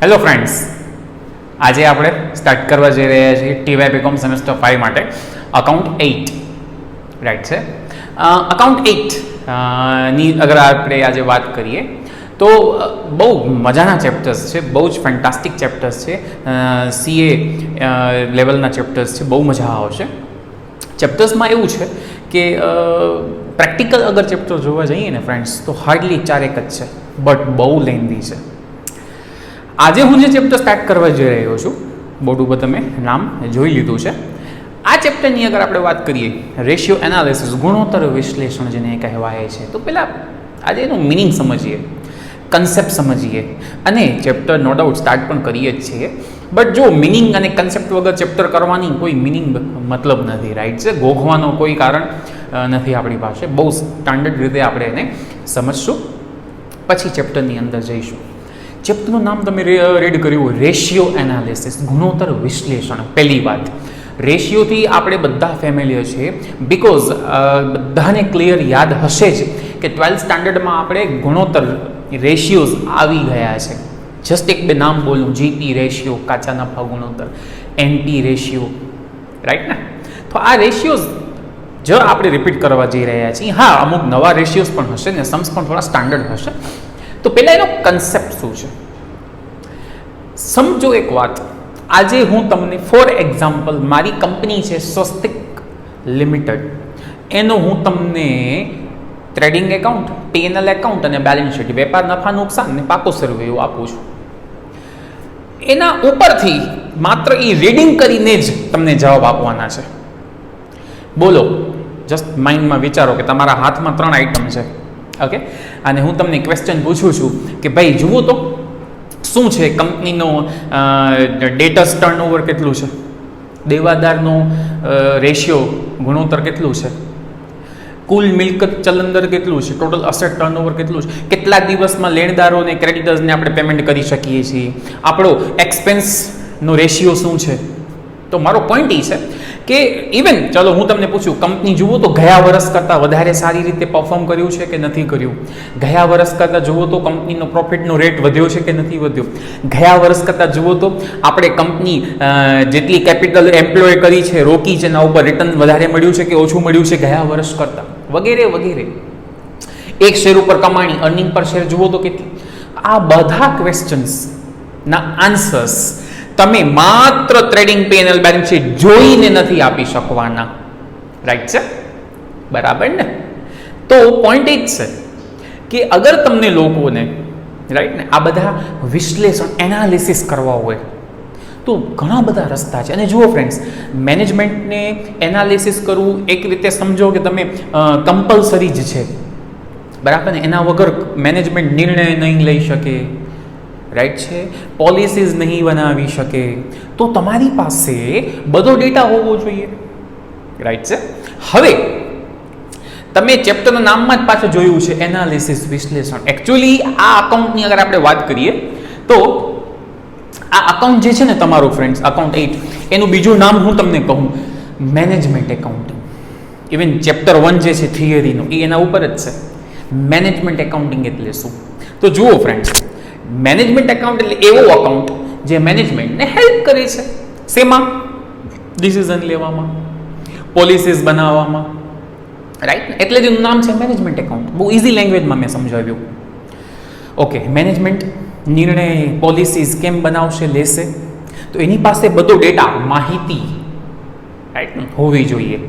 Hello friends, આજે આપણે start કરવા જઈ રહ્યા છીએ ટીવાય બીકોમ સેમેસ્ટર 5 માટે અકાઉન્ટ 8 રાઈટ છે. અકાઉન્ટ 8 ની અગર આપણે આજે વાત કરીએ તો બહુ મજાના ચેપ્ટર્સ છે, બહુ જ ફેન્ટાસ્ટિક ચેપ્ટર્સ છે. સીએ લેવલના ચેપ્ટર્સ છે, બહુ મજા આવશે. ચેપ્ટર્સમાં એવું છે કે પ્રેક્ટિકલ અગર ચેપ્ટર જોવા જઈએ ને ફ્રેન્ડ્સ તો હાર્ડલી 4 જ છે, બટ બહુ લેન્ધી છે. આજે હું જે ચેપ્ટર સ્ટાર્ટ કરવા જઈ રહ્યો છું, બોર્ડ ઉપર તમે નામ જોઈ લીધું છે. આ ચેપ્ટરની અગર આપણે વાત કરીએ, રેશિયો એનાલિસિસ, ગુણોત્તર વિશ્લેષણ જેને કહેવાય છે, તો પહેલાં આજે એનું મિનિંગ સમજીએ, કન્સેપ્ટ સમજીએ અને ચેપ્ટર નો ડાઉટ સ્ટાર્ટ પણ કરીએ જ છીએ. બટ જો મિનિંગ અને કન્સેપ્ટ વગર ચેપ્ટર કરવાની કોઈ મિનિંગ મતલબ નથી, રાઈટ છે. ગોખવાનો કોઈ કારણ નથી આપણી પાસે. બહુ સ્ટાન્ડર્ડ રીતે આપણે એને સમજશું, પછી ચેપ્ટરની અંદર જઈશું. ચેપ્ટરનું નામ તમે રીડ કર્યું, રેશિયો એનાલિસિસ, ગુણોત્તર વિશ્લેષણ. પહેલી વાત, રેશિયોથી આપણે બધા ફેમિલિયર છીએ, બિકોઝ બધાને ક્લિયર યાદ હશે જ કે 12th સ્ટાન્ડર્ડમાં આપણે ગુણોત્તર રેશિયોઝ આવી ગયા છે. જસ્ટ એક બે નામ બોલું, જીપી રેશિયો, કાચા નફા ગુણોત્તર, એનપી રેશિયો, રાઈટ ને. તો આ રેશિયોઝ જો આપણે રિપીટ કરવા જઈ રહ્યા છીએ. હા, અમુક નવા રેશિયોઝ પણ હશે ને સમ્સ પણ થોડા સ્ટાન્ડર્ડ હશે. તો પહેલાં એનો કન્સેપ્ટ શું છે સમજો. એક વાત, આજે હું તમને ફોર એક્ઝામ્પલ, મારી કંપની છે સ્વસ્તિક લિમિટેડ, એનો હું તમને ટ્રેડિંગ એકાઉન્ટ, P&L એકાઉન્ટ અને બેલેન્સ શીટ, વેપાર નફા નુકસાન ને પાકો સર્વે આપું છું. એના ઉપરથી માત્ર એ રીડિંગ કરીને જ તમને જવાબ આપવાના છે. બોલો, જસ્ટ માઇન્ડમાં વિચારો કે તમારા હાથમાં 3 આઇટમ છે, ઓકે, અને હું તમને ક્વેશ્ચન પૂછું છું કે ભાઈ જુઓ તો શું છે કંપનીનો ડેટર્સ ટર્નઓવર કેટલું છે, દેવાદારનો રેશિયો ગુણોત્તર કેટલું છે, કુલ મિલકત ચલન કેટલું છે, ટોટલ અસેટ ટર્નઓવર કેટલું છે, કેટલા દિવસમાં લેણદારોને ક્રેડિટર્સને આપણે પેમેન્ટ કરી શકીએ છીએ, આપણો એક્સપેન્સનો રેશિયો શું છે. તો મારો પોઈન્ટ એ છે કે ઇવન ચલો હું તમને પૂછું, કંપની જુઓ તો ગયા વર્ષ કરતાં વધારે સારી રીતે પરફોર્મ કર્યું છે કે નથી કર્યું, ગયા વર્ષ કરતાં જુઓ તો કંપનીનો પ્રોફિટનો રેટ વધ્યો છે કે નથી વધ્યો, ગયા વર્ષ કરતાં જુઓ તો આપણે કંપની જેટલી કેપિટલ એમ્પ્લોય કરી છે, રોકી છે, એના ઉપર રિટર્ન વધારે મળ્યું છે કે ઓછું મળ્યું છે ગયા વર્ષ કરતાં, વગેરે વગેરે. એક શેર ઉપર કમાણી, અર્નિંગ પર શેર જુઓ તો કેટલી. આ બધા ક્વેશ્ચન્સના આન્સર્સ તમે માત્ર ટ્રેડિંગ P&L બેલેન્સ શીટ જોઈને નથી આપી શકવાના, રાઈટ છે, બરાબર ને. તો પોઈન્ટ એ જ છે કે અગર તમને લોકોને રાઈટ ને આ બધા વિશ્લેષણ એનાલિસિસ કરવા હોય તો ઘણા બધા રસ્તા છે. અને જુઓ ફ્રેન્ડ્સ, મેનેજમેન્ટને એનાલિસિસ કરવું એક રીતે સમજો કે તમે કમ્પલસરી જ છે, બરાબર ને. એના વગર મેનેજમેન્ટ નિર્ણય નહીં લઈ શકે, રાઈટ છે, પોલિસીઝ નહીં બનાવી શકે. તો તમારી પાસે બધો ડેટા હોવો જોઈએ, રાઈટ છે. હવે તમે ચેપ્ટરના નામમાં જ પાછું જોયું છે એનાલિસિસ, વિશ્લેષણ. એકચ્યુઅલી આ અકાઉન્ટની અગર આપણે વાત કરીએ તો આ અકાઉન્ટ જે છે ને તમારું ફ્રેન્ડ્સ, અકાઉન્ટ 8, એનું બીજું નામ હું તમને કહું, મેનેજમેન્ટ એકાઉન્ટિંગ. ઇવન ચેપ્ટર 1 જે છે થિયરીનું, એ એના ઉપર જ છે. મેનેજમેન્ટ એકાઉન્ટિંગ એટલે શું? તો જુઓ ફ્રેન્ડ્સ, મેનેજમેન્ટ એકાઉન્ટ એટલે એવો અકાઉન્ટ જે મેનેજમેન્ટને હેલ્પ કરે છે. શેમાં? ડિસિઝન લેવામાં, પોલિસીસ બનાવવામાં, રાઈટ. એટલે જ એનું નામ છે મેનેજમેન્ટ એકાઉન્ટ. બહુ ઇઝી લેંગ્વેજમાં મેં સમજાવ્યું. ઓકે, મેનેજમેન્ટ નિર્ણય, પોલિસીસ કેમ બનાવશે, લેશે, તો એની પાસે બધો ડેટા, માહિતી, રાઈટ, હોવી જોઈએ.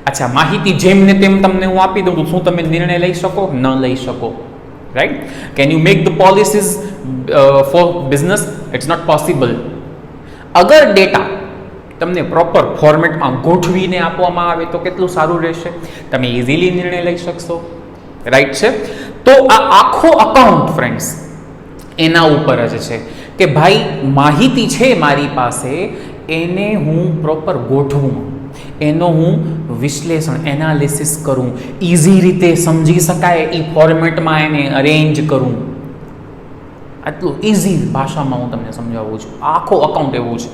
અચ્છા, માહિતી જેમ ને તેમ તમને હું આપી દઉં તો શું તમે નિર્ણય લઈ શકો? ન લઈ શકો, right? Can you make the policies for business? It's not possible. અગર ડેટા તમને પ્રોપર ફોર્મેટમાં ગોઠવીને આપવામાં આવે તો કેટલું સારું રહેશે, તમે ઇઝીલી નિર્ણય લઈ શકશો, રાઈટ છે. તો આ આખો અકાઉન્ટ ફ્રેન્ડ્સ એના ઉપર જ છે કે ભાઈ માહિતી છે મારી પાસે, એને હું પ્રોપર ગોઠવું, એનો હું વિશ્લેષણ એનાલિસિસ કરું, ઇઝી રીતે સમજી શકાય એ ફોર્મેટમાં એને અરેન્જ કરું. આટલું ઇઝી ભાષામાં હું તમને સમજાવું છું. આખો અકાઉન્ટ એવું છે.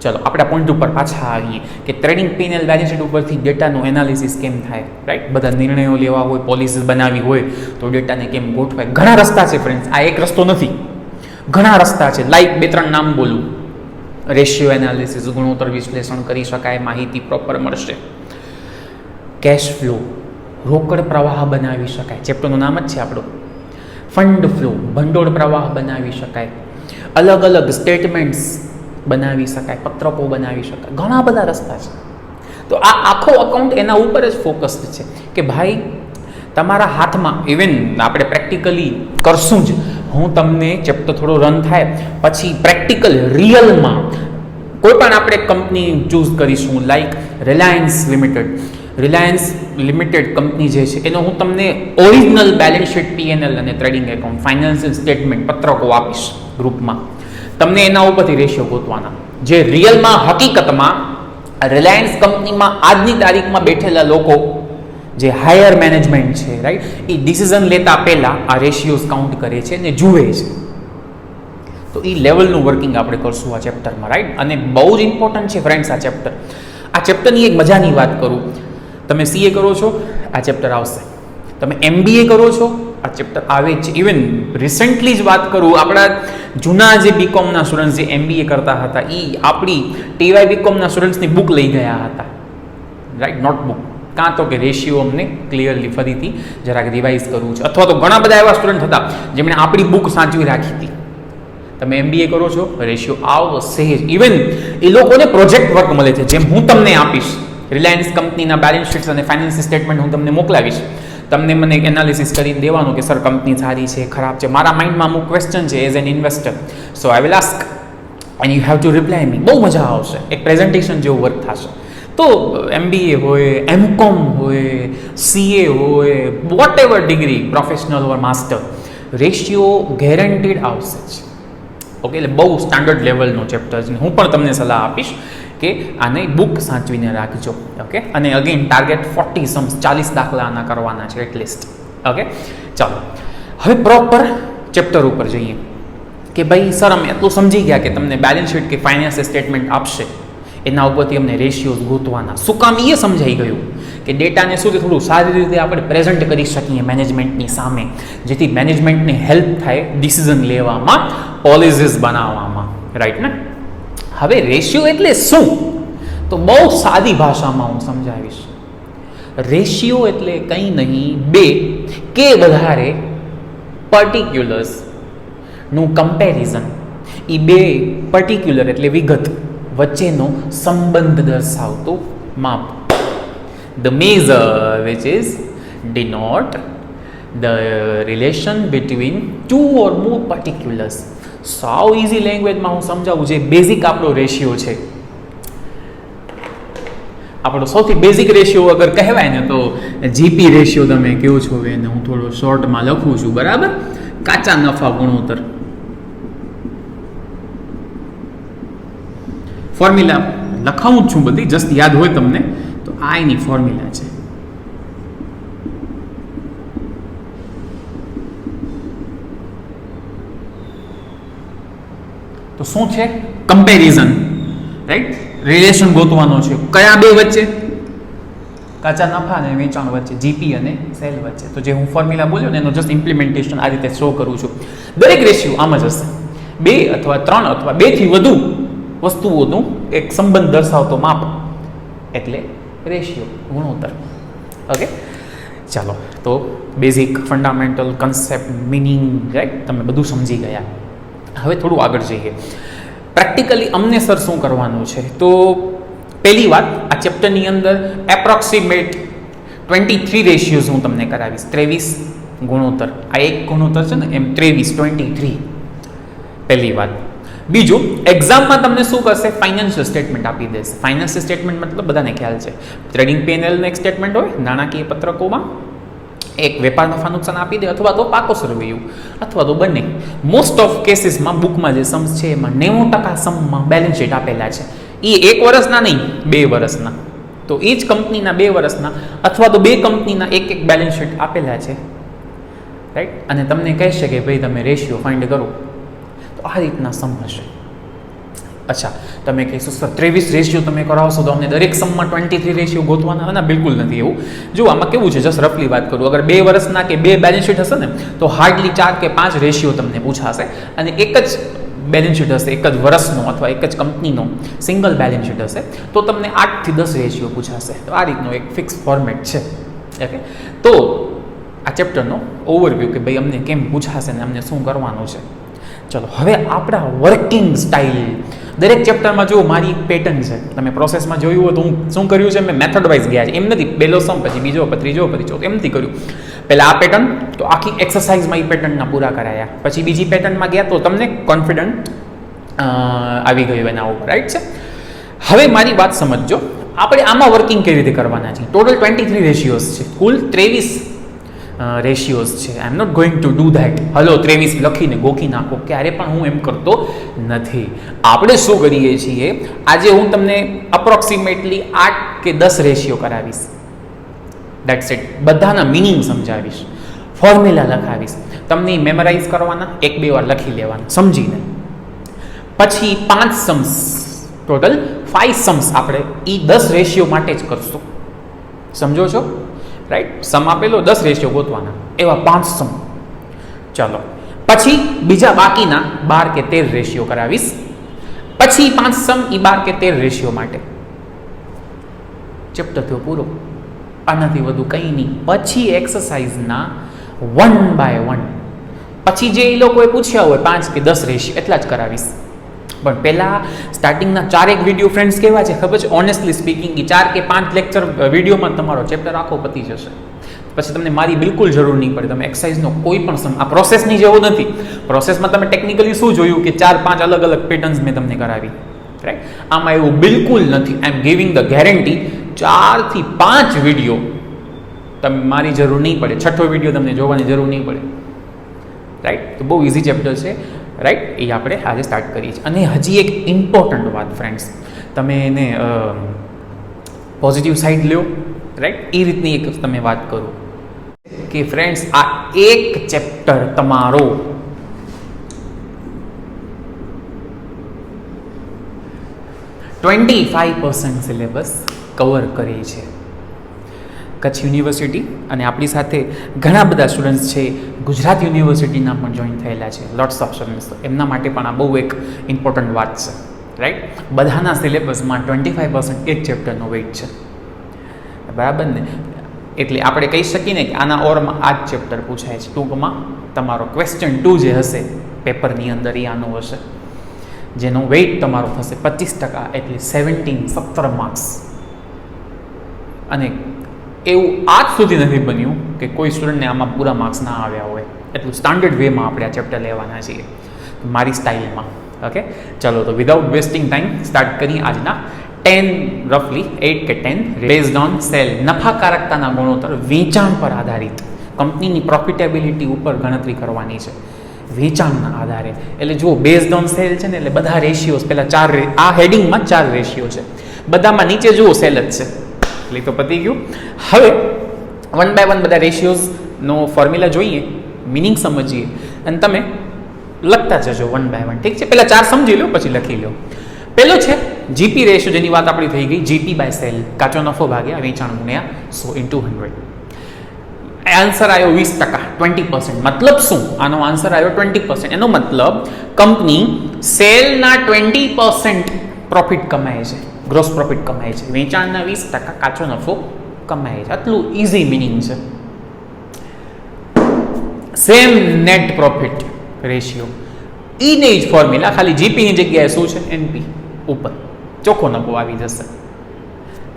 ચલો આપણે પોઈન્ટ ઉપર પાછા આવીએ કે ટ્રેડિંગ P&L બેલેન્સ શીટ ઉપરથી ડેટાનું એનાલિસિસ કેમ થાય, રાઈટ. બધા નિર્ણયો લેવા હોય, પોલિસીસ બનાવવી હોય તો ડેટાને કેમ ગોઠવાય. ઘણા રસ્તા છે ફ્રેન્ડ્સ, આ એક રસ્તો નથી. ઘણા રસ્તા છે, લાઈક 2-3 નામ બોલું. રેશિયો એનાલિસિસ, ગુણોત્તર વિશ્લેષણ કરી શકાય, માહિતી પ્રોપર મળશે. કેશ ફ્લો, રોકડ પ્રવાહ બનાવી શકાય, ચેપ્ટરનું નામ જ છે આપણું. ફંડ ફ્લો, ભંડોળ પ્રવાહ બનાવી શકાય. અલગ અલગ સ્ટેટમેન્ટ્સ બનાવી શકાય, પત્રકો બનાવી શકાય, ઘણા બધા રસ્તા છે. તો આ આખો અકાઉન્ટ એના ઉપર જ ફોકસ્ડ છે કે ભાઈ તમારા હાથમાં, ઇવન આપણે પ્રેક્ટિકલી કરશું જ. હું તમને ચેપ્ટર થોડો રન થાય પછી પ્રેક્ટિકલ રિયલમાં કોઈ પણ આપણે કંપની ચૂઝ કરીશું, લાઈક રિલાયન્સ લિમિટેડ કંપની જે છે એનો હું તમને ઓરિજિનલ બેલેન્સ શીટ, P&L અને ટ્રેડિંગ એકાઉન્ટ, ફાઇનાન્શિયલ સ્ટેટમેન્ટ, પત્રકો આપીશ ગ્રુપમાં. તમને એના ઉપરથી રેશિયો ગોતવાના, જે રિયલમાં હકીકતમાં રિલાયન્સ કંપનીમાં આજની તારીખમાં બેઠેલા લોકો જે હાયર મેનેજમેન્ટ છે, રાઈટ, એ ડિસિઝન લેતા પહેલાં આ રેશિયોઝ કાઉન્ટ કરે છે અને જુએ છે. તો એ લેવલનું વર્કિંગ આપણે કરશું આ ચેપ્ટરમાં, રાઈટ. અને બહુ જ ઇમ્પોર્ટન્ટ છે ફ્રેન્ડ્સ આ ચેપ્ટર. આ ચેપ્ટરની એક મજાની વાત કરું, તમે CA કરો છો, આ ચેપ્ટર આવશે. તમે MBA કરો છો, આ ચેપ્ટર આવે જ છે. ઇવન રિસેન્ટલી જ વાત કરું, આપણા જૂના જે BComના સ્ટુડન્ટ્સ જે MBA કરતા હતા, એ આપણી TY BComના સ્ટુડન્ટ્સની બુક લઈ ગયા હતા, રાઈટ, નોટબુક. કાં તો કે રેશિયો અમને ક્લિયરલી ફરીથી જરાક રિવાઇઝ કરવું છે, અથવા તો ઘણા બધા એવા સ્ટુડન્ટ હતા જેમણે આપણી બુક સાચવી રાખી હતી. તમે MBA કરો છો, રેશિયો આવશે જ. ઇવન એ લોકોને પ્રોજેક્ટ વર્ક મળે છે, જેમ હું તમને આપીશ. રિલાયન્સ કંપનીના બેલેન્સ શીટ્સ અને ફાઇનાન્શિયલ સ્ટેટમેન્ટ હું તમને મોકલાવીશ. તમને મને એક એનાલિસિસ કરીને દેવાનું કે સર કંપની સારી છે, ખરાબ છે. મારા માઇન્ડમાં અમુક ક્વેશ્ચન છે as an investor, so I will ask and you have to reply me. બહુ મજા આવશે, એક પ્રેઝન્ટેશન જેવું વર્ક થશે. તો MBA હોય, MCom હોય, CA હોય, વોટ એવર ડિગ્રી, પ્રોફેશનલ ઓર માસ્ટર, રેશિયો ગેરંટીડ આવશે જ. ઓકે, એટલે બહુ સ્ટાન્ડર્ડ લેવલનો ચેપ્ટર છે. હું પણ તમને સલાહ આપીશ કે આને બુક સાચવીને રાખજો. ઓકે, અને અગેન ટાર્ગેટ 40 સમ્સ, 40 દાખલા આના કરવાના છે એટલીસ્ટ. ઓકે, ચાલો હવે પ્રોપર ચેપ્ટર ઉપર જઈએ કે ભાઈ સર અમે એટલું સમજી ગયા કે તમને બેલેન્સ શીટ કે ફાઇનાન્શિયલ સ્ટેટમેન્ટ આપશે, એના ઉપરથી અમને રેશિયોઝ ગોતવાના. શું કામ એ સમજાઈ ગયું કે ડેટાને શું થોડું સારી રીતે આપણે પ્રેઝન્ટ કરી શકીએ મેનેજમેન્ટની સામે, જેથી મેનેજમેન્ટને હેલ્પ થાય ડિસિઝન લેવામાં, પોલિસીસ બનાવવામાં, રાઈટ ને. હવે રેશિયો એટલે શું, તો બહુ સાદી ભાષામાં હું સમજાવીશ. રેશિયો એટલે કંઈ નહીં, 2 કે વધારે પર્ટિક્યુલર્સનું કમ્પેરિઝન. એ 2 પર્ટિક્યુલર એટલે વિગત વચ્ચેનો સંબંધ દર્શાવતું માપ. The measure which is denote the relation between 2 or more particulars. સાવ ઇઝી લેંગ્વેજમાં હું સમજાવું, જે બેઝિક આપણો રેશિયો છે, આપણો સૌથી બેઝિક રેશિયો અગર કહેવાય ને તો GP રેશિયો તમે કહો છો. એને હું થોડો શોર્ટમાં લખું છું, બરાબર. કાચા નફા ગુણોત્તર. ફોર્મ્યુલા લખાવું જ છું બધી, જસ્ટ યાદ હોય તમને તો આ એની ફોર્મ્યુલા છે. તો શું છે? Comparison, right. રિલેશન ગોતવાનો છે કયા 2 વચ્ચે? કાચા નફા અને વેચાણ વચ્ચે, GP અને સેલ વચ્ચે. તો જે હું ફોર્મ્યુલા બોલ્યો ને એનો જસ્ટ ઇમ્પ્લિમેન્ટેશન આ રીતે શો કરું છું. દરેક રેશિયો આમ જ હશે, 2 અથવા 3 અથવા 2 થી વધુ વસ્તુઓનું એક સંબંધ દર્શાવતો માપ એટલે રેશિયો, ગુણોત્તર. ઓકે, ચાલો તો basic fundamental concept, meaning, right, તમે બધું સમજી ગયા. હવે થોડું આગળ જઈએ. પ્રેક્ટિકલી અમને સર શું કરવાનું છે, તો પહેલી વાત આ ચેપ્ટરની અંદર એપ્રોક્સિમેટ 23 રેશિયોઝ હું તમને કરાવીશ. 23 ગુણોત્તર, આ એક ગુણોત્તર છે ને એમ 23 પહેલી વાત. બીજું, એક્ઝામમાં તમને શું કરશે? ફાઇનાન્શિયલ સ્ટેટમેન્ટ આપી દેશે. ફાઇનાન્શિયલ સ્ટેટમેન્ટ મતલબ બધાને ખ્યાલ છે, ટ્રેડિંગ P&Lનું એક સ્ટેટમેન્ટ હોય, નાણાકીય પત્રકોમાં એક વેપાર નફા નુકસાન આપી દે, અથવા તો પાકો સરવૈયું, અથવા તો બંને. મોસ્ટ ઓફ કેસીસમાં બુકમાં જે સમ્સ છે એમાં 90% સમમાં બેલેન્સ શીટ આપેલા છે. એ 1 વર્ષના નહીં, 2 વર્ષના. તો એ જ કંપનીના 2 વર્ષના અથવા તો 2 કંપનીના એક બેલેન્સ શીટ આપેલા છે, રાઈટ. અને તમને કહેશે કે ભાઈ તમે રેશિયો ફાઇન્ડ કરો, તો આ રીતના સમ હશે. અચ્છા, તમે કહેશો સર 23 રેશિયો તમે કરાવશો તો અમને દરેક સમમાં 23 રેશિયો ગોતવાના? ના, બિલકુલ નથી એવું. જો આમાં કેવું છે, જસ્ટ રફલી વાત કરું, અગર 2 વર્ષના કે 2 બેલેન્સ શીટ હશે ને તો હાર્ડલી 4 કે 5 રેશિયો તમને પૂછાશે, અને એક જ બેલેન્સ શીટ હશે, એક જ વર્ષનો અથવા એક જ કંપનીનો સિંગલ બેલેન્સ શીટ હશે તો તમને 8 થી 10 રેશિયો પૂછાશે. તો આ રીતનો એક ફિક્સ ફોર્મેટ છે. ઓકે, તો આ ચેપ્ટરનો ઓવરવ્યૂ કે ભાઈ અમને કેમ પૂછાશે ને અમને શું કરવાનું છે. ચલો, હવે આપણા વર્કિંગ સ્ટાઇલ. દરેક ચેપ્ટરમાં જો મારી એક પેટર્ન છે, તમે પ્રોસેસમાં જોયું હોય તો હું શું કર્યું છે, મેં મેથડ વાઇઝ ગયા છે. એમ નથી પહેલો સમ પછી બીજો પછી ત્રીજો પછી ચોથો, એમ નથી કર્યું. પહેલાં આ પેટર્ન તો આખી એક્સરસાઇઝમાં એ પેટર્નના પૂરા કરાયા, પછી બીજી પેટર્નમાં ગયા તો તમને કોન્ફિડન્ટ આવી ગયું એના ઉપર, રાઈટ છે. હવે મારી વાત સમજજો, આપણે આમાં વર્કિંગ કેવી રીતે કરવાના છે. ટોટલ 23 રેશિયોઝ છે, કુલ 23 રેશિયોઝ છે. I am not going to do that. Hello 23 લખીને ગોખી નાખો, ક્યારે પણ હું એમ કરતો નથી. આપણે શું કરીએ છીએ, આજે હું તમને અપ્રોક્સિમેટલી 8 કે 10 રેશિયો કરાવીશ. That's it. બધાના મિનિંગ સમજાવીશ, ફોર્મ્યુલા લખાવીશ, તમને મેમરાઇઝ કરવાના, 1-2 વાર લખી લેવાના સમજીને. પછી 5 સમ્સ, ટોટલ 5 સમ્સ આપણે એ 10 રેશિયો માટે જ કરશું. સમજો છો, રાઈટ? સમ આપેલો 10 રેશિયો ગોતવાના, એવા 5 સમ. ચાલો, પછી બીજા બાકીના 12 કે 13 રેશિયો કરાવીશ. પછી 5 સમ એ 12 કે 13 રેશિયો માટે. ચેપ્ટર થયો પૂરો, આનાથી વધુ કંઈ નહીં. પછી એક્સરસાઇઝના 1 by 1, પછી જે એ લોકોએ પૂછ્યા હોય 5 કે 10 રેશિયો એટલા જ કરાવીશ. પણ પહેલાં સ્ટાર્ટિંગના 4 વિડીયો ફ્રેન્ડ્સ કેવા છે ખબર છે? ઓનેસ્ટલી સ્પીકિંગ, એ 4 કે 5 લેક્ચર વિડીયોમાં તમારો ચેપ્ટર આખો પતી જશે. પછી તમને મારી બિલકુલ જરૂર નહીં પડે. તમે એક્સરસાઇઝનો કોઈ પણ સમ, આ પ્રોસેસની જેવું નથી. પ્રોસેસમાં તમે ટેકનિકલી શું જોયું કે 4-5 અલગ અલગ પેટર્ન્સ મેં તમને કરાવી, રાઈટ? આમાં એવું બિલકુલ નથી. આઈ એમ ગિવિંગ ધ ગેરંટી 4 થી 5 વિડીયો તમે મારી જરૂર નહીં પડે. 6થો વિડીયો તમને જોવાની જરૂર નહીં પડે, રાઈટ? તો બહુ ઇઝી ચેપ્ટર છે, રાઈટ? એ આપણે આજે સ્ટાર્ટ કરીએ છીએ. અને હજી એક ઇમ્પોર્ટન્ટ વાત ફ્રેન્ડ્સ, તમે એને પોઝિટિવ સાઈડ લ્યો, રાઈટ? એ રીતની એક તમે વાત કરો કે ફ્રેન્ડ્સ આ એક ચેપ્ટર તમારો 25% સિલેબસ કવર કરે છે. કચ્છ યુનિવર્સિટી અને આપણી સાથે ઘણા બધા સ્ટુડન્ટ્સ છે ગુજરાત યુનિવર્સિટીના પણ જોઈન થયેલા છે, લોટ્સ ઓફ સ્ટુડન્ટ્સ. તો એમના માટે પણ આ બહુ એક ઇમ્પોર્ટન્ટ વાત છે, રાઈટ? બધાના સિલેબસમાં 25% એક ચેપ્ટરનો વેઇટ છે, બરાબર ને? એટલે આપણે કહી શકીએ ને કે આના ઓરમાં આ જ ચેપ્ટર પૂછાય છે. ટૂંકમાં તમારો ક્વેશ્ચન 2 જે હશે પેપરની અંદર એ આનું હશે, જેનો વેઇટ તમારો થશે 25%, એટલે 17 માર્ક્સ. અને એવું આજ સુધી નથી બન્યું કે કોઈ સ્ટુડન્ટને આમાં પૂરા માર્ક્સ ના આવ્યા હોય. એટલું સ્ટાન્ડર્ડ વેમાં આપણે આ ચેપ્ટર લેવાના છીએ, મારી સ્ટાઇલમાં. ઓકે, ચલો તો વિધાઉટ વેસ્ટિંગ ટાઈમ સ્ટાર્ટ કરીએ આજના 10 રફલી 8 કે 10 બેઝડ ઓન સેલ. નફાકારકતાના ગુણોત્તર વેચાણ પર આધારિત, કંપનીની પ્રોફિટેબિલિટી ઉપર ગણતરી કરવાની છે વેચાણના આધારે. એટલે જો બેઝડ ઓન સેલ છે ને, એટલે બધા રેશિયોઝ પહેલાં 4, આ હેડિંગમાં 4 રેશિયો છે, બધામાં નીચે જુઓ સેલ જ છે, એટલે તો પતી ગયું. હવે 1 by 1 બધા રેશિયોઝનો ફોર્મ્યુલા જોઈએ, મિનિંગ સમજીએ, અને તમે લખતા જજો 1 by 1, ઠીક છે? પહેલાં 4 સમજી લો પછી લખી લો. પહેલો છે જીપી રેશિયો, જેની વાત આપણી થઈ ગઈ. જીપી બાય સેલ, કાચો નફો ભાગ્યા વેચાણ ગુણ્યા 100 into 100. આન્સર આવ્યો 20%, 20%. મતલબ શું? આનો આન્સર આવ્યો 20%. એનો મતલબ કંપની સેલના 20% પ્રોફિટ કમાય છે, ગ્રોસ પ્રોફિટ કમાય છે, વેચાણના 20% કાચો નફો કમાય છે. આટલું ઇઝી મિનિંગ છે. સેમ નેટ પ્રોફિટ રેશિયો, ઈને જ ફોર્મ્યુલા, ખાલી જીપીની જગ્યાએ શું છે? એનપી ઉપર ચોખ્ખો નફો આવી જશે.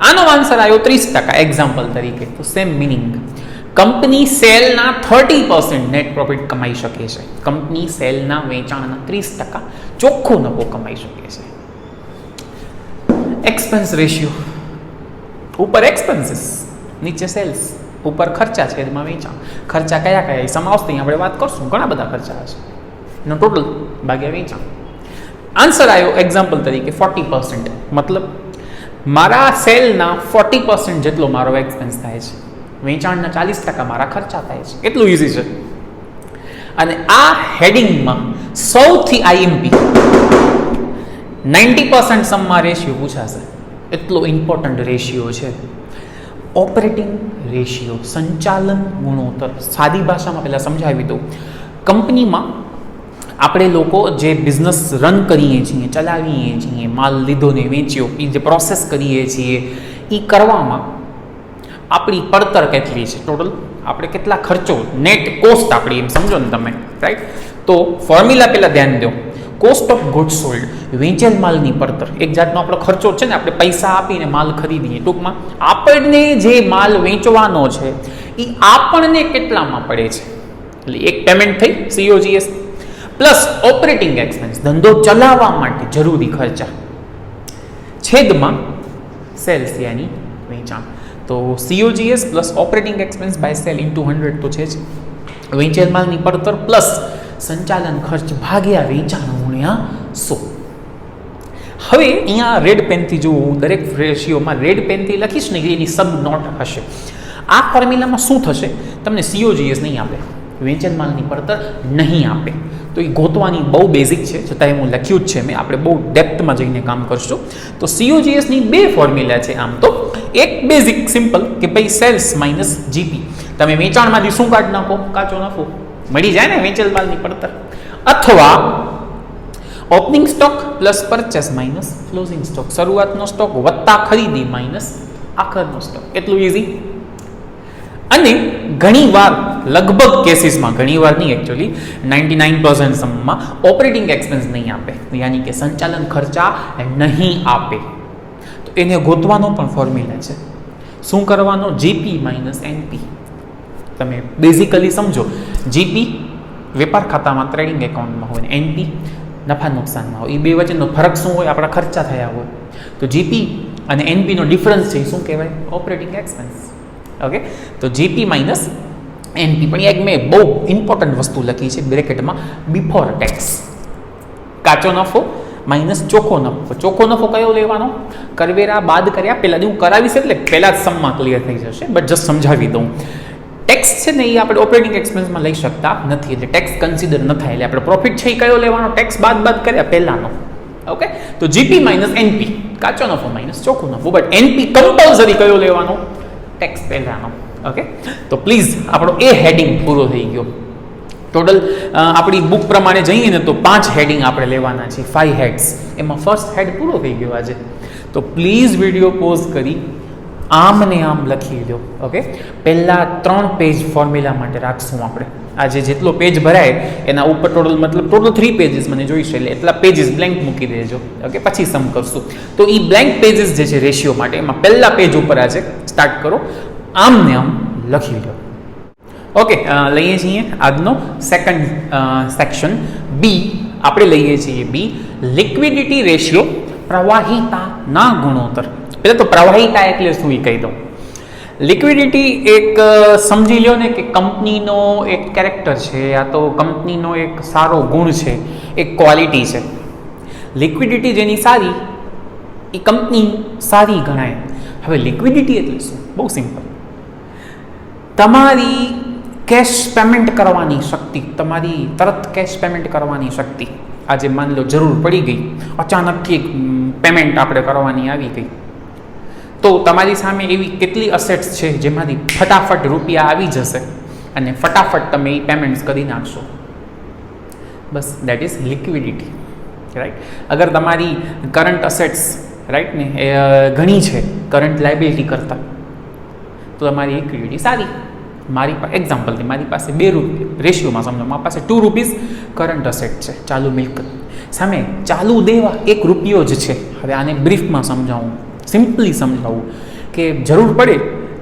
આનો આન્સર આવ્યો 30%, એક્ઝામ્પલ તરીકે. તો સેમ મિનિંગ. કંપની સેલના 30% નેટ પ્રોફિટ કમાઈ શકે છે, કંપની સેલના વેચાણના 30% ચોખ્ખો નફો કમાઈ શકે છે. એક્સપેન્સ રેશિયો, ઉપર એક્સપેન્સીસ, નીચે સેલ્સ, ઉપર ખર્ચા છેદમાં વેચાણ. ખર્ચા કયા કયા એ સમાવતી આપણે વાત કરશું, ઘણા બધા ખર્ચા હશે, એનો ટોટલ ભાગ્યા વેચાણ. આન્સર આવ્યો એક્ઝામ્પલ તરીકે 40%. મતલબ મારા સેલના 40% જેટલો મારો એક્સપેન્સ થાય છે, વેચાણના 40% મારા ખર્ચા થાય છે. એટલું ઇઝી છે. અને આ હેડિંગમાં સૌથી આઈએમપી 90% સમમાં રેશિયો પૂછાશે, એટલો ઇમ્પોર્ટન્ટ રેશિયો છે. ઓપરેટિંગ રેશિયો, સંચાલન ગુણોત્તર. સાદી ભાષામાં પહેલાં સમજાવી દઉં. કંપનીમાં આપણે લોકો જે બિઝનેસ રન કરીએ છીએ, ચલાવીએ છીએ, માલ લીધો ને વેચ્યો, એ જે પ્રોસેસ કરીએ છીએ, એ કરવામાં આપણી પડતર કેટલી છે, ટોટલ આપણે કેટલા ખર્ચો, નેટ કોસ્ટ આપણી, એમ સમજો ને તમે, રાઈટ. તો ફોર્મ્યુલા પહેલાં ધ્યાન દો. કોસ્ટ ઓફ ગુડ્સ સોલ્ડ, વેચેલ માલની પડતર, એક જાતનો આપણો ખર્ચો છે ને, આપણે પૈસા આપીને માલ ખરીદીએ. ટૂંકમાં આપણને જે માલ વેચવાનો છે એ આપણને કેટલામાં પડે છે, એટલે એક પેમેન્ટ થઈ COGS, પ્લસ ઓપરેટિંગ એક્સપેન્સ, ધંધો ચલાવવા માટે જરૂરી ખર્ચા, છેદમાં સેલ્સ યાની વેચાણ. તો COGS plus operating expense by cell into 100 તો છે જ. વેચેલ માલની પડતર પ્લસ સંચાલન ખર્ચ ભાગ્યા વેચાણ ગુણ્યા 100. હવે અહીંયા રેડ પેનથી જુઓ, દરેક રેશિયોમાં રેડ પેનથી લખીશ ને એની સબ નોટ હશે. આ ફોર્મ્યુલામાં શું થશે, તમને COGS નહીં આપે, વેચેલ માલની પડતર નહીં આપે, તો એ ગોતવાની બહુ બેઝિક છે, છતાં હું લખ્યું જ છે મેં, આપણે બહુ ડેપ્થમાં જઈને કામ કરશું. તો COGS ની બે ફોર્મ્યુલા છે. આમ તો એક બેઝિક સિમ્પલ કે ભાઈ સેલ્સ માઇનસ GP. તમે વેચાણમાંથી શું કાઢી નાખો, કાચો નફો મળી જાય ને, વેચેલ માલની પડતર. અથવા opening stock plus purchase minus closing stock, શરૂઆતનો સ્ટોક વત્તા ખરીદી માઇનસ આખરનો સ્ટોક. એટલું ઇઝી. અને ઘણીવાર, લગભગ કેસીસમાં, ઘણીવાર નહીં એકચ્યુઅલી 99% સમમાં ઓપરેટિંગ એક્સપેન્સ નહીં આપે, યાની કે સંચાલન ખર્ચા નહીં આપે. તો એને ગોતવાનો પણ ફોર્મ્યુલા છે. શું કરવાનો? GP minus NP. તમે બેઝિકલી સમજો, GP વેપાર ખાતામાં ટ્રેડિંગ એકાઉન્ટમાં હોય, NP નફા નુકસાનમાં હોય. એ બે વચ્ચેનો ફરક શું હોય? આપણા ખર્ચા થયા હોય. તો GP અને NP નો ડિફરન્સ છે, શું કહેવાય? Operating expense. ઓકે, તો GP માઇનસ NP. પણ એક મેં બહુ ઇમ્પોર્ટન્ટ વસ્તુ લખી છે બ્રેકેટમાં, બિફોર ટેક્સ. કાચો નફો માઇનસ ચોખ્ખો નફો. ચોખ્ખો નફો કયો લેવાનો? કરવેરા બાદ કર્યા પહેલાં. હું કરાવીશ એટલે પહેલાં જ સમમાં ક્લિયર થઈ જશે, બટ જસ્ટ સમજાવી દઉં. ટેક્સ છે ને, એ આપણે ઓપરેટિંગ એક્સપેન્સમાં લઈ શકતા નથી, એટલે ટેક્સ કન્સિડર ન થાય. એટલે આપણે પ્રોફિટ છે એ કયો લેવાનો? ટેક્સ બાદ કર્યા પહેલાંનો. ઓકે, તો GP માઇનસ NP, કાચો નફો માઇનસ ચોખ્ખો નફો. બટ NP કમ્પલસરી કયો લેવાનો? ટેક્સ પહેલાંનો. ઓકે, તો પ્લીઝ આપણો એ હેડિંગ પૂરો થઈ ગયો. ટોટલ આપણી બુક પ્રમાણે જઈએ ને તો 5 હેડિંગ આપણે લેવાના છે, 5 હેડ્સ. એમાં ફર્સ્ટ હેડ પૂરો થઈ ગયો આજે. તો પ્લીઝ વિડીયો પોઝ કરી આમ ને આમ લખી લો. ઓકે, પહેલાં 3 પેજ ફોર્મ્યુલા માટે રાખશું આપણે. આજે જેટલો પેજ ભરાય એના ઉપર ટોટલ 3 પેજીસ મને જોઈશે, એટલે એટલા પેજીસ બ્લેન્ક મૂકી દેજો. ઓકે, પછી સમ કરશું. તો એ બ્લેન્ક પેજીસ જે છે રેશિયો માટે, એમાં પહેલા પેજ ઉપર આજે સ્ટાર્ટ કરો, આમ ને આમ લખી લો. ઓકે, લઈએ છીએ આજનો સેકન્ડ સેક્શન, બી. આપણે લઈએ છીએ બી, લિક્વિડિટી રેશિયો, પ્રવાહિતાના ગુણોત્તર. પહેલાં તો પ્રવાહિતા એટલે શું એ કહી દઉં. લિક્વિડિટી એક સમજી લો ને કે કંપનીનો એક કેરેક્ટર છે, યા તો કંપનીનો એક સારો ગુણ છે, એક ક્વોલિટી છે. લિક્વિડિટી જેની સારી, એ કંપની સારી ગણાય. હવે લિક્વિડિટી એટલે શું? બહુ સિમ્પલ. તમારી કેશ પેમેન્ટ કરવાની શક્તિ, તમારી તરત કેશ પેમેન્ટ કરવાની શક્તિ. આજે માની લો જરૂર પડી ગઈ, અચાનકથી પેમેન્ટ આપણે કરવાની આવી ગઈ, તો તમારી સામે એવી કેટલી અસેટ્સ છે જેમાંથી ફટાફટ રૂપિયા આવી જશે અને ફટાફટ તમે એ પેમેન્ટ્સ કરી નાખશો. બસ દેટ ઇઝ લિક્વિડિટી, રાઈટ. અગર તમારી કરંટ અસેટ્સ, રાઈટ ને, એ ઘણી છે કરંટ લાયબિલિટી કરતાં, તો તમારી લિક્વિડિટી સારી. મારી એક્ઝામ્પલથી મારી પાસે 2 રૂપિયા રેશિયોમાં સમજો, મારી પાસે 2 રૂપીસ કરંટ અસેટ છે, ચાલુ મિલકત, સામે ચાલુ દેવા 1 રૂપિયો જ છે. હવે આને બ્રીફમાં સમજાવું, સિમ્પલી સમજાવું કે જરૂર પડે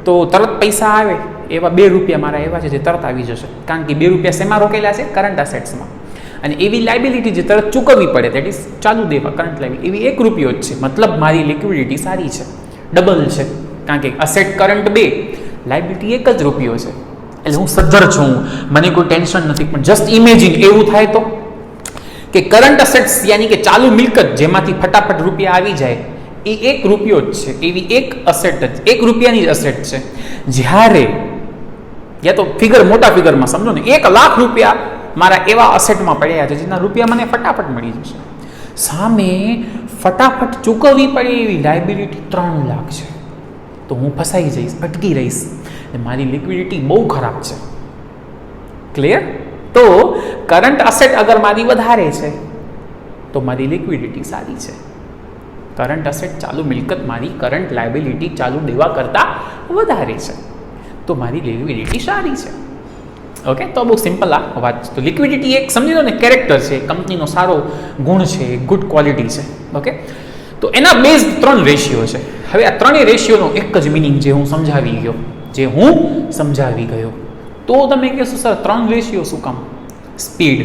તો તરત પૈસા આવે એવા 2 રૂપિયા મારા એવા છે જે તરત આવી જશે, કારણ કે 2 રૂપિયા શેમાં રોકેલા છે? કરંટ અસેટ્સમાં. અને એવી લાયબિલિટી જે તરત ચૂકવવી પડે, દેટ ઇઝ ચાલુ દેવા, કરંટ લાયબિલિટી, એવી 1 રૂપિયો જ છે. મતલબ મારી લિક્વિડિટી સારી છે, ડબલ છે, કારણ કે અસેટ કરંટ 2, લાયબિલિટી 1 જ રૂપિયો છે. એટલે હું સદ્ધર છું, મને કોઈ ટેન્શન નથી. પણ જસ્ટ ઇમેજિન એવું થાય તો કે કરંટ અસેટ્સ યાની કે ચાલુ મિલકત જેમાંથી ફટાફટ રૂપિયા આવી જાય, એ 1 રૂપિયો જ છે, એવી 1 અસેટ જ, 1 રૂપિયાની જ અસેટ છે. જ્યારે યા તો ફિગર, મોટા ફિગરમાં સમજો ને, 1 લાખ રૂપિયા મારા એવા અસેટમાં પડ્યા છે જેના રૂપિયા મને ફટાફટ મળી જશે. સામે ફટાફટ ચૂકવવી પડે એવી લાયબિલિટી 3 લાખ છે, તો હું ફસાઈ જઈશ, અટકી રહીશ, મારી લિક્વિડિટી બહુ ખરાબ છે. ક્લિયર? તો કરંટ અસેટ અગર મારી વધારે છે તો મારી લિક્વિડિટી સારી છે. કરંટ અસેટ ચાલુ મિલકત મારી કરંટ લાયબિલિટી ચાલુ દેવા કરતાં વધારે છે તો મારી લિક્વિડિટી સારી છે. ઓકે, તો બહુ સિમ્પલ આ વાત. તો લિક્વિડિટી એક સમજી લો ને કેરેક્ટર છે, કંપનીનો સારો ગુણ છે, ગુડ ક્વોલિટી છે. ઓકે, તો એના બેઝ 3 રેશિયો છે. હવે આ 3 રેશિયોનો એક જ મિનિંગ જે હું સમજાવી ગયો, તો તમે કહેશો સર 3 રેશિયો શું કામ? સ્પીડ,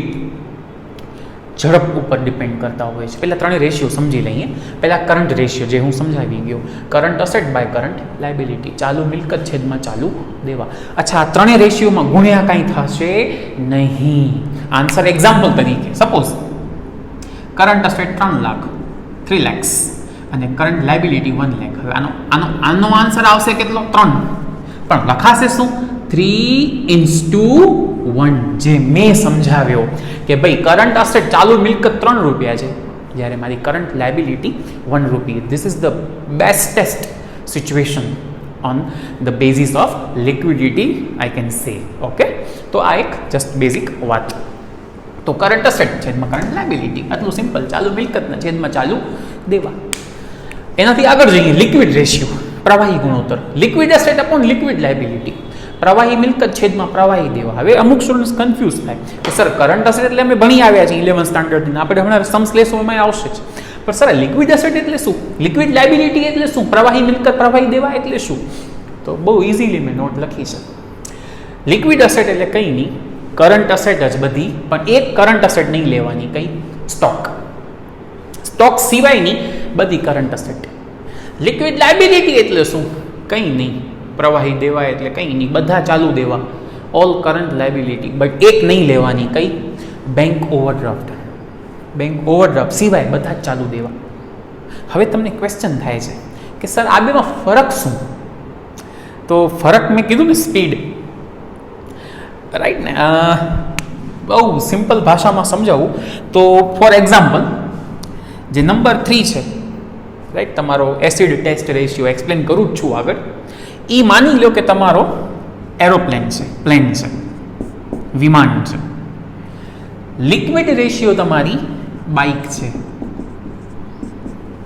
ઝડપ ઉપર ડિપેન્ડ કરતા હોય છે. પહેલાં 3 રેશિયો સમજી લઈએ. પહેલાં કરંટ રેશિયો જે હું સમજાવી ગયો, current asset by current liability, ચાલુ મિલકત છેદમાં ચાલુ દેવા. અચ્છા, આ 3 રેશિયોમાં ગુણ્યા કાંઈ થશે નહીં. આન્સર એક્ઝામ્પલ તરીકે suppose current asset 3 lakh 3 lakhs અને કરંટ લાયબિલિટી 1 lakh. હવે આનો આન્સર આવશે કેટલો? 3, પણ લખાશે શું? 3:1, જે મેં સમજાવ્યો કે ભાઈ કરંટ અસેટ ચાલુ મિલકત 3 રૂપિયા છે, જ્યારે મારી કરંટ લાયબિલિટી 1 રૂપિયા. This is the bestest situation on the basis of liquidity I can say. Okay, તો આ એક જસ્ટ બેઝિક વાત. તો કરંટ અસેટ છેદમાં કરંટ લાયબિલિટી, આટલું સિમ્પલ. ચાલુ મિલકતના છેદમાં ચાલુ દેવા. એનાથી આગળ જઈએ, લિક્વિડ રેશિયો, પ્રવાહી ગુણોત્તર. Liquid asset upon liquid liability, પ્રવાહી મિલકત છેદમાં પ્રવાહી દેવા. હવે અમુક સ્ટુડન્ટ્સ કન્ફ્યુઝ થાય કે સર કરંટ અસેટ એટલે અમે ભણી આવ્યા છીએ 11th સ્ટાન્ડર્ડની, આપણે હમણાં સમ્સ લેશું એમાં આવશે જ. પણ સર લિક્વિડ એસેટ એટલે શું? લિક્વિડ લાયબિલિટી એટલે શું? પ્રવાહી મિલકત પ્રવાહી દેવા એટલે શું? તો બહુ ઇઝીલી મેં નોટ લખી છે. લિક્વિડ એસેટ એટલે કંઈ નહીં, કરંટ અસેટ જ બધી, પણ એક કરંટ અસેટ નહીં લેવાની, કઈ? સ્ટોક. સ્ટોક સિવાયની બધી કરંટ અસેટ. લિક્વિડ લાયબિલિટી એટલે શું? કંઈ નહીં, પ્રવાહી દેવા એટલે કંઈ નહીં, બધા ચાલુ દેવા, ઓલ કરંટ લાયબિલિટી. બટ એક નહીં લેવાની, કઈ? Bank overdraft. બેંક ઓવરડ્રાફ્ટ સિવાય બધા જ ચાલુ દેવા. હવે તમને ક્વેશ્ચન થાય છે કે સર આ બેમાં ફરક શું? તો ફરક મેં કીધું ને, સ્પીડ. રાઈટ ને? બહુ સિમ્પલ ભાષામાં સમજાવું તો ફોર એક્ઝામ્પલ જે નંબર 3 છે, રાઈટ, તમારો એસિડ ટેસ્ટ રેશિયો એક્સપ્લેન કરું જ છું આગળ. એ માની લો કે તમારો એરોપ્લેન છે, પ્લેન છે, વિમાન છે. લિક્વિડ રેશિયો તમારી બાઇક છે,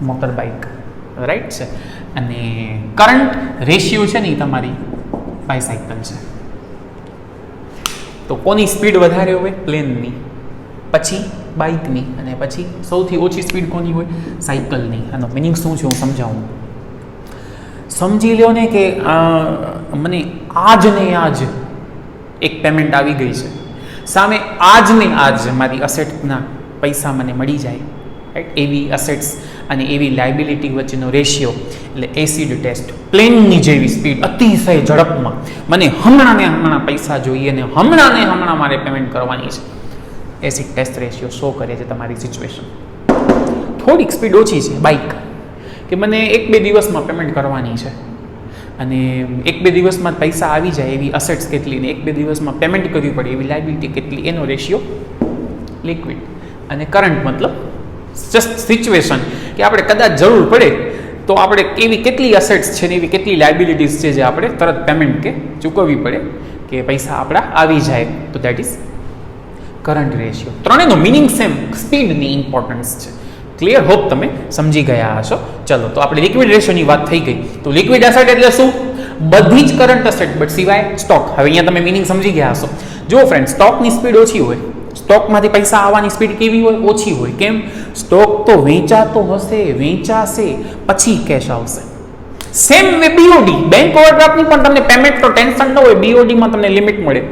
મોટર બાઇક, રાઈટ છે. અને કરંટ રેશિયો છે ને એ તમારી બાયસાઇકલ છે. તો કોની સ્પીડ વધારે હોય? પ્લેનની, પછી બાઇકની, અને પછી સૌથી ઓછી સ્પીડ કોની હોય? સાયકલની. આનો મિનિંગ શું છે હું સમજાવું. સમજી લો ને કે મને આજ ને આજ એક પેમેન્ટ આવી ગઈ છે, સામે આજ ને આજ મારી અસેટના પૈસા મને મળી જાય, રાઈટ? એવી અસેટ્સ અને એવી લાયબિલિટી વચ્ચેનો રેશિયો એટલે એસિડ ટેસ્ટ. પ્લેનની જેવી સ્પીડ, અતિશય ઝડપમાં મને હમણાં ને હમણાં પૈસા જોઈએ ને હમણાં ને હમણાં મારે પેમેન્ટ કરવાની છે. એસિડ ટેસ્ટ રેશિયો શો કરે છે તમારી સિચ્યુએશન. થોડીક સ્પીડ ઓછી છે બાઇક, કે મને 1-2 દિવસમાં પેમેન્ટ કરવાની છે, અને 1-2 દિવસમાં પૈસા આવી જાય એવી અસેટ્સ કેટલી, ને 1-2 દિવસમાં પેમેન્ટ કરવી પડે એવી લાયબિલિટી કેટલી, એનો રેશિયો લિક્વિડ. અને કરંટ મતલબ જસ્ટ સિચ્યુએશન, કે આપણે કદાચ જરૂર પડે તો આપણે એવી કેટલી અસેટ્સ છે ને એવી કેટલી લાયબિલિટીઝ છે જે આપણે તરત પેમેન્ટ કે ચૂકવવી પડે કે પૈસા આપણા આવી જાય. તો દેટ ઇઝ કરંટ રેશિયો. ત્રણેયનો મિનિંગ સેમ, સ્પીડની ઇમ્પોર્ટન્સ છે. ક્લિયર? હોપ તમે સમજી ગયા હશો. ચલો, તો આપણે લિક્વિડ રેશિયોની વાત થઈ ગઈ. તો લિક્વિડ એસેટ એટલે શું? બધી જ કરંટ એસેટ, બટ સિવાય સ્ટોક. હવે અહીંયા તમે મિનિંગ સમજી ગયા હશો. જો ફ્રેન્ડ, સ્ટોકની સ્પીડ ઓછી હોય, સ્ટોકમાંથી પૈસા આવવાની સ્પીડ કેવી હોય? ઓછી હોય. કેમ? સ્ટોક તો વેચાતો હશે, વેચાશે, પછી કેશ આવશે. સેમ વે બીઓડી, બેંક ઓવરડ્રાફ્ટની પણ તમને પેમેન્ટ તો ટેન્શન ન હોય, બીઓડીમાં તમને લિમિટ મળે,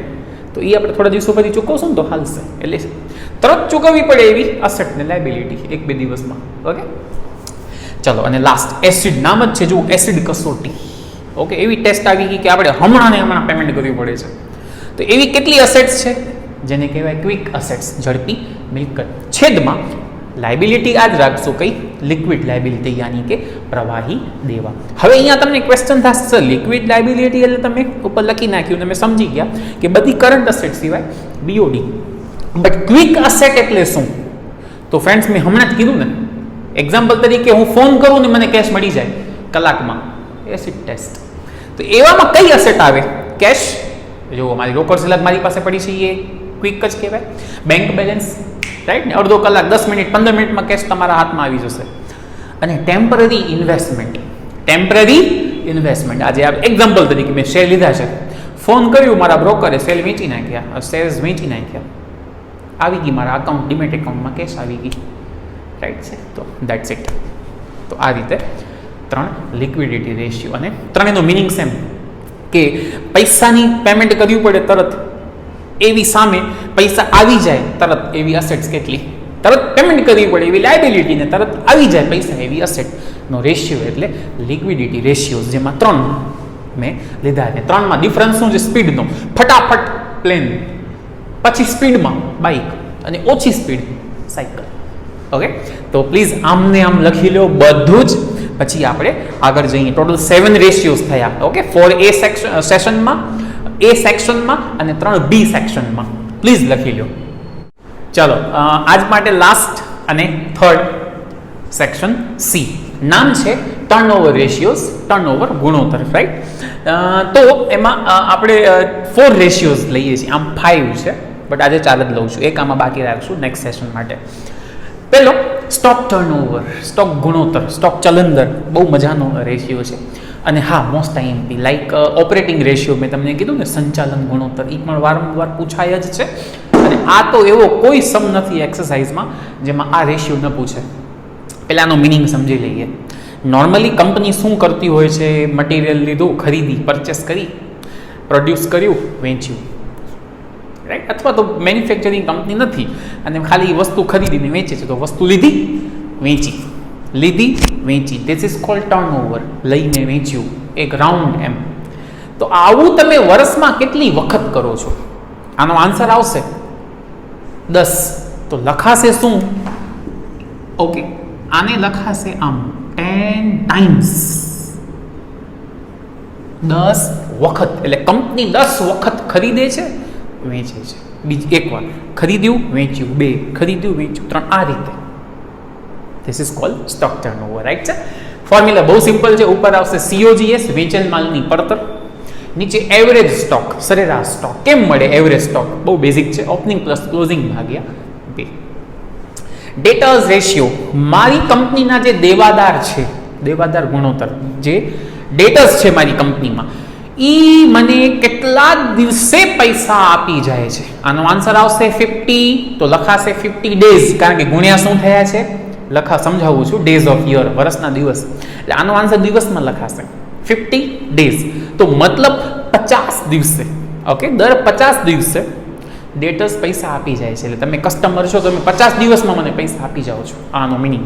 તો એ આપણે થોડા દિવસો પછી ચૂકવશું ને તો હાલશે. એટલે તરત ચૂકવવી પડે એવી અસેટ ને લાયબિલિટી 1-2 દિવસમાં. ઓકે, ચલો. અને લાસ્ટ એસિડ. નામ જ છે, જો એસિડ કસોટી. ઓકે, એવી ટેસ્ટ આવી ગઈ કે આપણે હમણાં ને હમણાં પેમેન્ટ કરવી પડે છે. તો એવી કેટલી અસેટ્સ છે જેને કહેવાય ક્વિક અસેટ્સ, ઝડપી મિલકત, છેદમાં લાયબિલિટી. યાદ રાખશો, કઈ? લિક્વિડ લાયબિલિટી, યાની કે પ્રવાહી દેવા. હવે અહીંયા તમને ક્વેશ્ચન થશે, સર લિક્વિડ લાયબિલિટી એટલે તમે ઉપર લખી નાખ્યું ને મેં સમજી ગયા કે બધી કરંટ અસેટ સિવાય બીઓડી. બટ ક્વિક અસેટ એટલે શું? તો ફ્રેન્ડ્સ, મેં હમણાં જ કીધું ને એક્ઝામ્પલ તરીકે હું ફોન કરું ને મને કેશ મળી જાય કલાકમાં, એસિડ ટેસ્ટ. તો એવામાં કઈ અસેટ આવે? કેશ. જો મારી રોકડ સલાદ મારી પાસે પડી છે, એ ક્વિક જ કહેવાય. બેંક બેલેન્સ, રાઈટ ને, અડધો કલાક, 10 મિનિટ, 15 મિનિટમાં કેશ તમારા હાથમાં આવી જશે. અને ટેમ્પરરી ઇન્વેસ્ટમેન્ટ, આજે આ એક્ઝામ્પલ તરીકે મેં શેર લીધા છે, ફોન કર્યું, મારા બ્રોકરે શેર વેચી નાખ્યા, શેર્સ વેચી નાખ્યા, આવી ગઈ મારા અકાઉન્ટ, ડીમેટ એકાઉન્ટમાં કેશ આવી ગઈ, રાઈટ છે. તો દેટ્સ ઇટ. તો આ રીતે 3 લિક્વિડિટી રેશિયો, અને ત્રણેયનો મિનિંગ સેમ, કે પૈસાની પેમેન્ટ કરવી પડે તરત, એવી સામે પૈસા આવી જાય તરત, એવી અસેટ્સ કેટલી, તરત પેમેન્ટ કરવી પડે એવી લાયબિલિટી, ને તરત આવી જાય પૈસા એવી અસેટનો રેશિયો એટલે લિક્વિડિટી રેશિયો, જેમાં 3 મેં લીધા છે. 3માં ડિફરન્સ શું છે? સ્પીડનો. ફટાફટ પ્લેન, પછી સ્પીડમાં બાઇક, અને ઓછી સ્પીડ સાયકલ. ઓકે, તો પ્લીઝ આમને આમ લખી લો બધું જ, પછી આપણે આગળ જઈએ. ટોટલ 7 રેશિયોઝ થયા. ઓકે, 4A સેશનમાં, A સેક્શનમાં અને 3B સેક્શનમાં. પ્લીઝ લખી લો. ચલો, આજ માટે લાસ્ટ અને થર્ડ સેક્શન સી, નામ છે ટર્નઓવર રેશિયોઝ, ટર્નઓવર ગુણોત્તર, રાઈટ. તો એમાં આપણે 4 રેશિયોઝ લઈએ છીએ, આમ 5 છે, બટ આજે 4 જ લઉં છું, એક આમાં બાકી રાખશું નેક્સ્ટ સેશન માટે. પહેલો સ્ટોક ટર્નઓવર, સ્ટોક ગુણોત્તર, સ્ટોક ચલન દર, બહુ મજાનો રેશિયો છે. અને હા, most IMP like operating ratio, મેં તમને કીધું ને સંચાલન ગુણોત્તર, એ પણ વારંવાર પૂછાય જ છે. અને આ તો એવો કોઈ સમ નથી એક્સરસાઇઝમાં જેમાં આ રેશિયો ન પૂછે. પહેલાંનો મિનિંગ સમજી લઈએ. નોર્મલી કંપની શું કરતી હોય છે? મટીરિયલ લીધું, ખરીદી, પરચેસ કરી, પ્રોડ્યુસ કર્યું, વેચ્યું, રાઈટ. અથવા તો મેન્યુફેક્ચરિંગ કંપની નથી અને ખાલી વસ્તુ ખરીદીને વેચે છે, તો વસ્તુ લીધી, વેચી, લીધી, વેચી, ધીસ ઇઝ કોલ્ડ ટર્નઓવર. લઈને વેચ્યું, એક રાઉન્ડ એમ. તો આવું તમે વર્ષમાં કેટલી વખત કરો છો? આનો આન્સર આવશે 10. તો લખાશે શું? ઓકે, આને લખાશે આમ 10 ટાઈમ્સ, 10 વખત. એટલે કંપની 10 વખત ખરીદે છે, વેચે છે. બીજી એકવાર ખરીદ્યું, વેચ્યું, 2 ખરીદ્યું, વેચ્યું, 3, આ રીતે. This is called stock turnover, right છે. ફોર્મ્યુલા બહુ સિમ્પલ છે. ઉપર આવશે COGS, વેચેલ માલની પડતર, નીચે એવરેજ સ્ટોક, સરેરાશ સ્ટોક. કેમ મળે એવરેજ સ્ટોક? બહુ બેઝિક છે, ઓપનિંગ પ્લસ ક્લોઝિંગ ભાગ્યા 2. ડેટર્સ રેશિયો, મારી કંપનીના જે દેવાદાર છે, દેવાદાર ગુણોત્તર, જે ડેટર્સ છે મારી કંપનીમાં, એ મને કેટલા દિવસે પૈસા આપી જાય છે? આનો આન્સર આવશે 50. તો લખાશે 50 ડેઝ, કારણ કે ગુણ્યા શું થયા છે? સમજાવું છું, ડેઝ ઓફ યર, વર્ષના દિવસ. એટલે આનો આન્સર દિવસમાં લખાશે 50 ડેઝ. તો મતલબ 50 દિવસે. ઓકે, દર 50 દિવસે ડેટર્સ પૈસા આપી જાય છે. એટલે તમે કસ્ટમર છો, તમે 50 દિવસમાં મને પૈસા આપી જાઓ છો. આનો મિનિંગ.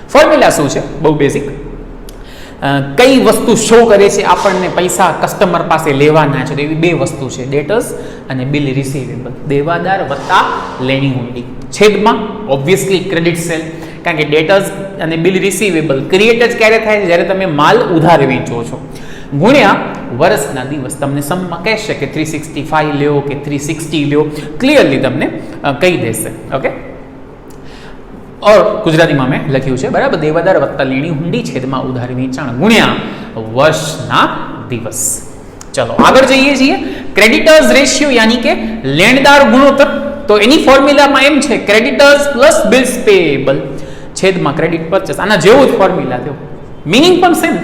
ફોર્મ્યુલા શું છે? બહુ બેઝિક. કઈ વસ્તુ શો કરે છે આપણને પૈસા કસ્ટમર પાસે લેવાના છે? તો એવી 2 વસ્તુ છે, ડેટર્સ અને બિલ રિસીવેબલ, દેવાદાર વત્તા લેણી હુંડી. છેદમાં ઓબ્વિયસલી ક્રેડિટ સેલ, કારણ કે ડેટર્સ અને બિલ રિસીવેબલ ક્રિએટ જ ક્યારે થાય છે? જ્યારે તમે માલ ઉધાર વેચો છો. ગુણ્યા વર્ષના દિવસ. તમને સમમાં કહેશે કે 365 લ્યો કે 360 લ્યો, ક્લિયરલી તમને કહી દેશે. ઓકે, ઓર ગુજરાતીમાં મેં લખ્યું છે, બરાબર, દેવાદાર વત્તા લેણી હુંડી છેદમાં ઉધાર વેચાણ ગુણ્યા વર્ષના દિવસ. ચલો આગળ જઈએ છીએ. ક્રેડિટર્સ રેશિયો યાની કે લેણદાર ગુણોત્તર. તો એની ફોર્મ્યુલામાં એમ છે, ક્રેડિટર્સ પ્લસ બિલ્સ પેએબલ છેદમાં ક્રેડિટ પરચેસ. આના જેવું જ ફોર્મ્યુલા થયો, મિનિંગ પણ સેમ.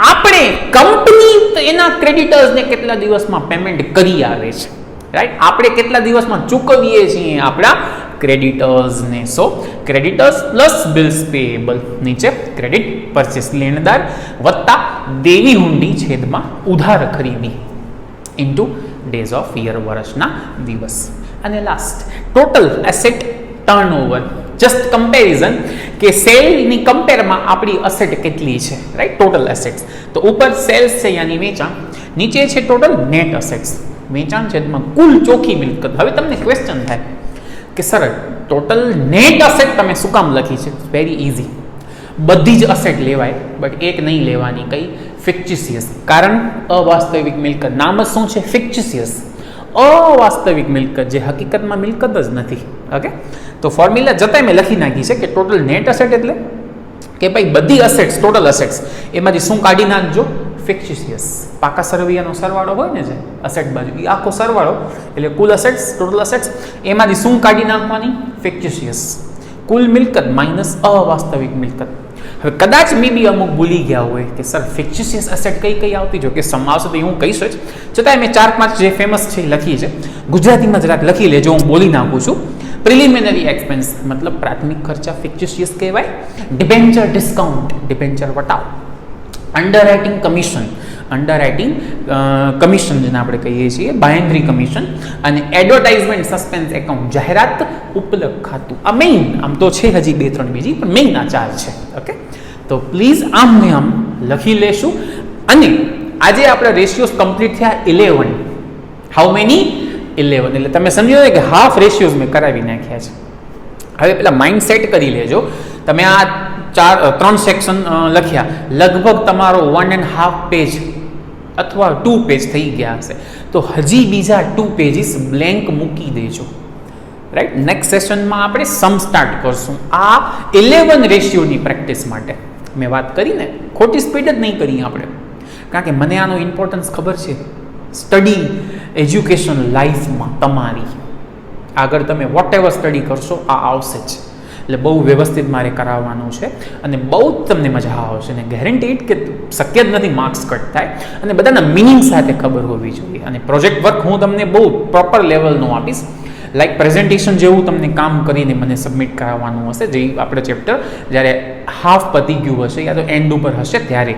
આપણે કંપની એના ક્રેડિટર્સને કેટલા દિવસમાં પેમેન્ટ કરી આવે છે, રાઈટ? આપણે કેટલા દિવસમાં ચૂકવીએ છીએ આપણા ક્રેડિટર્સને. સો ક્રેડિટર્સ પ્લસ બિલ્સ પેએબલ, નીચે ક્રેડિટ પરચેસ, લેણદાર વત્તા દેવી હુંડી છેદમાં ઉધાર ખરીદી ઇન્ટુ ડેઝ ઓફ યર, વર્ષના દિવસ. અને last total asset turnover. Just comparison કે સેલની કમ્પેરમાં આપણી અસેટ કેટલી છે, રાઈટ? Total assets. તો ઉપર સેલ્સ છે યાની વેચાણ, નીચે છે ટોટલ નેટ અસેટ્સ, વેચાણ છેદમાં કુલ ચોખ્ખી મિલકત. હવે તમને ક્વેશ્ચન થાય કે સર ટોટલ નેટ અસેટ તમે શું કામ લખી છે? Very easy. બધી જ અસેટ લેવાય, બટ એક નહીં લેવાની. કઈ? ફિક્ટિશિયસ. કારણ અવાસ્તવિક મિલકત. નામ જ શું છે? ફિક્ટિશિયસ, અવાસ્તવિક મિલકત, જે હકીકતમાં મિલકત જ નથી. ઓકે, તો ફોર્મ્યુલા જતાય મેં લખી નાખી છે કે ટોટલ નેટ અસેટ એટલે કે ભાઈ બધી અસેટ્સ, ટોટલ અસેટ્સ, એમાંથી શું કાઢી નાખજો? ફિક્ટિશિયસ. પાકા સરવૈયાનો સરવાળો હોય ને જે અસેટ બાજુ, એ આખો સરવાળો એટલે કુલ અસેટ્સ, ટોટલ અસેટ્સ, એમાંથી શું કાઢી નાખવાની? ફિક્ટિશિયસ. કુલ મિલકત માઇનસ અવાસ્તવિક મિલકત. હવે કદાચ મે બી અમુક ભૂલી ગયા હોય કે સર ફિક્ટિશિયસ અસેટ કઈ કઈ આવતી, જો કે સમ આવશે તો હું કહીશ જ, છતાંય મેં 4-5 જે ફેમસ છે લખી છે, ગુજરાતીમાં જરાક લખી લેજો, હું બોલી નાખું છું. પ્રિલિમિનરી એક્સપેન્સ મતલબ પ્રાથમિક ખર્ચા ફિક્ટિશિયસ કહેવાય. ડિબેન્ચર ડિસ્કાઉન્ટ, ડિબેન્ચર વટાવ. અંડરરાઇટિંગ કમિશન, અંડરરાઇટિંગ કમિશન જેને આપણે કહીએ છીએ, બાહેન્દ્રી કમિશન. અને એડવર્ટાઇઝમેન્ટ સસ્પેન્સ એકાઉન્ટ, જાહેરાત ઉપલબ્ધ ખાતું. આ મેઇન, આમ તો છે હજી 2-3 બીજી, પણ મેઇન આ 4 છે. ઓકે, તો પ્લીઝ આમ ને આમ લખી લેશું. અને આજે આપણે રેશિયોઝ કમ્પ્લીટ થયા 11. How many? 11. એટલે તમે સમજો ને કે હાફ રેશિયોઝ મેં કરાવી નાખ્યા છે. હવે પેલા માઇન્ડ સેટ કરી લેજો. તમે આ 3 સેક્શન લખ્યા, લગભગ તમારો 1.5 પેજ અથવા 2 પેજ થઈ ગયા હશે. તો હજી બીજા 2 પેજીસ બ્લેન્ક મૂકી દેજો. રાઈટ, નેક્સ્ટ સેશનમાં આપણે સમ સ્ટાર્ટ કરશું. આ 11 રેશિયોની પ્રેક્ટિસ માટે મેં વાત કરીને ખોટી સ્પીડ જ નહીં કરી આપણે, કારણ કે મને આનો ઇમ્પોર્ટન્સ ખબર છે. સ્ટડી એજ્યુકેશન લાઈફમાં તમારી આગળ તમે વોટ એવર સ્ટડી કરશો આ આવશે જ. એટલે બહુ વ્યવસ્થિત મારે કરાવવાનું છે અને બહુ જ તમને મજા આવશે. અને ગેરંટીડ કે શક્ય જ નથી માર્ક્સ કટ થાય, અને બધાના મિનિંગ સાથે ખબર હોવી જોઈએ. અને પ્રોજેક્ટ વર્ક હું તમને બહુ પ્રોપર લેવલનું આપીશ, લાઈક પ્રેઝન્ટેશન જેવું તમને કામ કરીને મને સબમિટ કરાવવાનું હશે, જે આપણે ચેપ્ટર જ્યારે હાફ પતી ગયું હશે યા તો એન્ડ ઉપર હશે ત્યારે.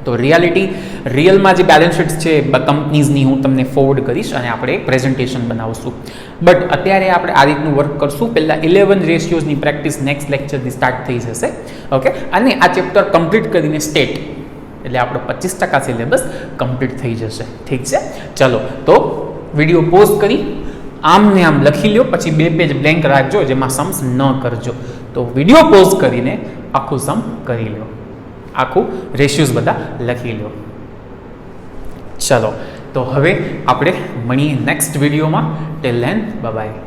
તો રિયલમાં જે બેલેન્સ શીટ્સ છે કંપનીઝની હું તમને ફોરવર્ડ કરીશ અને આપણે એક પ્રેઝન્ટેશન બનાવશું. બટ અત્યારે આપણે આ રીતનું વર્ક કરશું. પહેલાં 11 રેશિયોઝની પ્રેક્ટિસ નેક્સ્ટ લેક્ચરથી સ્ટાર્ટ થઈ જશે. ઓકે, અને આ ચેપ્ટર કમ્પ્લીટ કરીને સ્ટેટ એટલે આપણો 25% સિલેબસ કમ્પ્લીટ થઈ જશે. ઠીક છે, ચલો તો વિડીયો પોઝ કરી આમ ને આમ લખી લો, પછી 2 પેજ બ્લેન્ક રાખજો જેમાં सम्स ન કરજો. તો વિડીયો પોઝ કરીને આખું સમ કરી લો, આખું રેશિયોઝ બધા લખી લો. ચલો તો હવે આપણે મળીએ નેક્સ્ટ વિડીયોમાં. Till then bye bye.